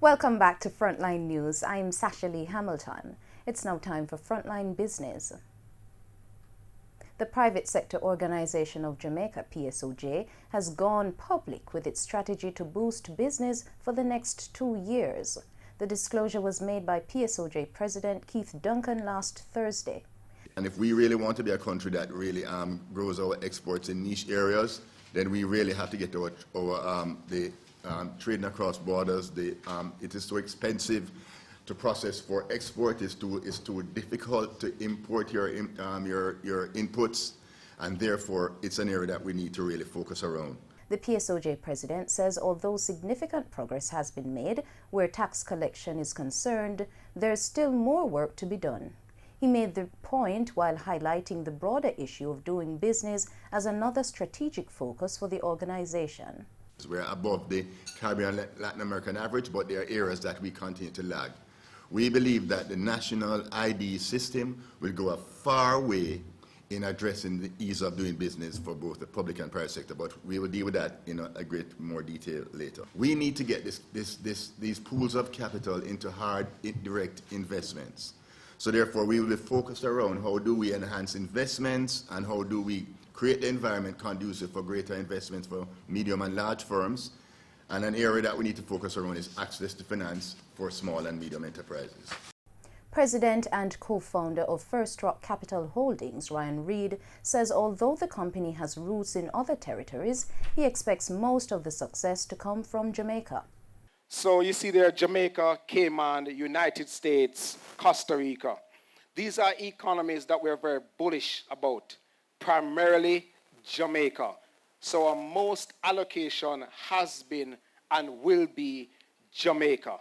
Welcome back to Frontline News. I'm Sasha Lee Hamilton. It's now time for Frontline Business. The Private Sector Organization of Jamaica, PSOJ, has gone public with its strategy to boost business for the next 2 years. The disclosure was made by PSOJ President Keith Duncan last Thursday. And if we really want to be a country that really grows our exports in niche areas, then we really have to get our trading across borders. It is so expensive to process for export. It's too difficult to import your inputs, and therefore it's an area that we need to really focus around. The PSOJ president says although significant progress has been made where tax collection is concerned, there's still more work to be done. He made the point while highlighting the broader issue of doing business as another strategic focus for the organization. We're above the Caribbean Latin American average, but there are areas that we continue to lag. We believe that the national ID system will go a far way in addressing the ease of doing business for both the public and private sector, but we will deal with that in a great more detail later. We need to get these pools of capital into hard direct investments. So therefore we will be focused around how do we enhance investments and how do we create the environment conducive for greater investments for medium and large firms. And an area that we need to focus around is access to finance for small and medium enterprises. President and co-founder of First Rock Capital Holdings, Ryan Reed, says although the company has roots in other territories, he expects most of the success to come from Jamaica. So you see there Jamaica, Cayman, the United States, Costa Rica. These are economies that we're very bullish about, primarily Jamaica. So our most allocation has been and will be Jamaica.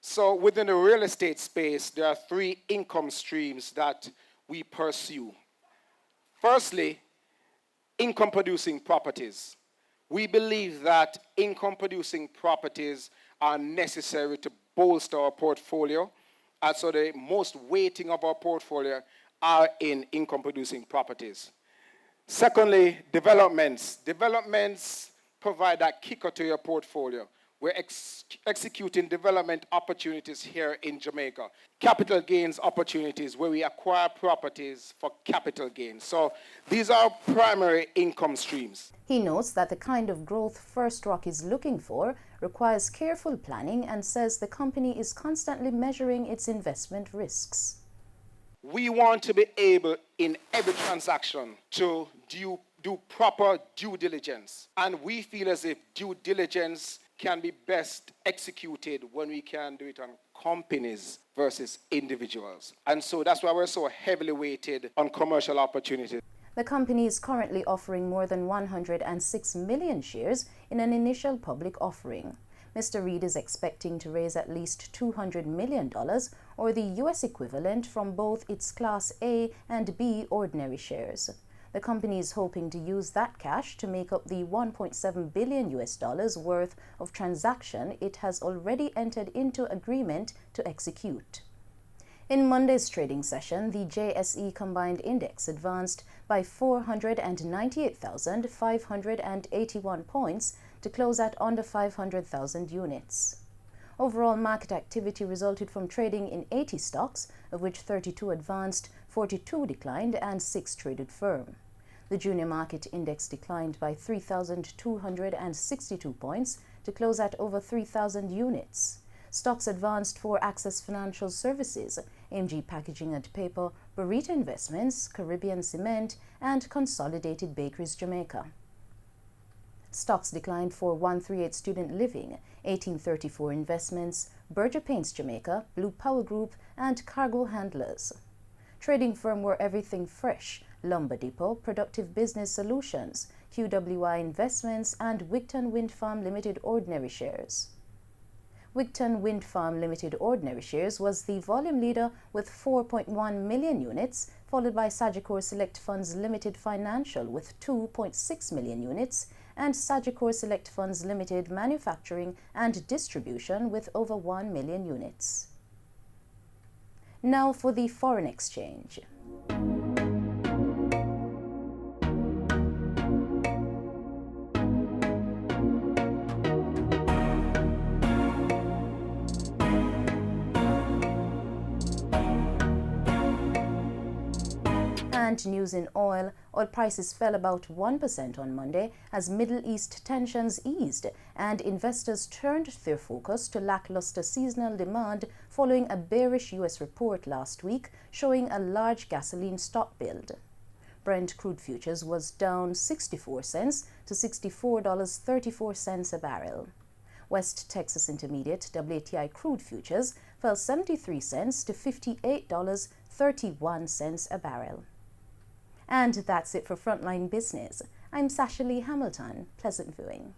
So within the real estate space, there are 3 income streams that we pursue. Firstly, income-producing properties. We believe that income-producing properties are necessary to bolster our portfolio. And so the most weighting of our portfolio are in income-producing properties. Secondly, developments. Developments provide that kicker to your portfolio. We're executing development opportunities here in Jamaica. Capital gains opportunities where we acquire properties for capital gains. So these are primary income streams. He notes that the kind of growth First Rock is looking for requires careful planning and says the company is constantly measuring its investment risks. We want to be able in every transaction to do proper due diligence. And we feel as if due diligence can be best executed when we can do it on companies versus individuals. And so that's why we're so heavily weighted on commercial opportunities. The company is currently offering more than 106 million shares in an initial public offering. Mr. Reed is expecting to raise at least $200 million, or the U.S. equivalent, from both its Class A and B ordinary shares. The company is hoping to use that cash to make up the $1.7 billion worth of transaction it has already entered into agreement to execute. In Monday's trading session, the JSE Combined Index advanced by 498,581 points to close at under 500,000 units. Overall market activity resulted from trading in 80 stocks, of which 32 advanced, 42 declined, and 6 traded firm. The junior market index declined by 3,262 points to close at over 3,000 units. Stocks advanced for Access Financial Services, MG Packaging and Paper, Burrito Investments, Caribbean Cement, and Consolidated Bakeries Jamaica. Stocks declined for 138 Student Living, 1834 Investments, Berger Paints Jamaica, Blue Power Group, and Cargo Handlers. Trading firm were Everything Fresh, Lumber Depot, Productive Business Solutions, QWI Investments, and Wigton Wind Farm Limited Ordinary Shares. Wigton Wind Farm Limited Ordinary Shares was the volume leader with 4.1 million units, followed by Sagicor Select Funds Limited Financial with 2.6 million units, and Sagicor Select Funds Limited Manufacturing and Distribution with over 1 million units. Now for the foreign exchange. And news in oil. Oil prices fell about 1% on Monday as Middle East tensions eased and investors turned their focus to lackluster seasonal demand following a bearish U.S. report last week showing a large gasoline stock build. Brent crude futures was down 64 cents to $64.34 a barrel. West Texas Intermediate WTI crude futures fell 73 cents to $58.31 a barrel. And that's it for Frontline Business. I'm Sasha Lee Hamilton. Pleasant viewing.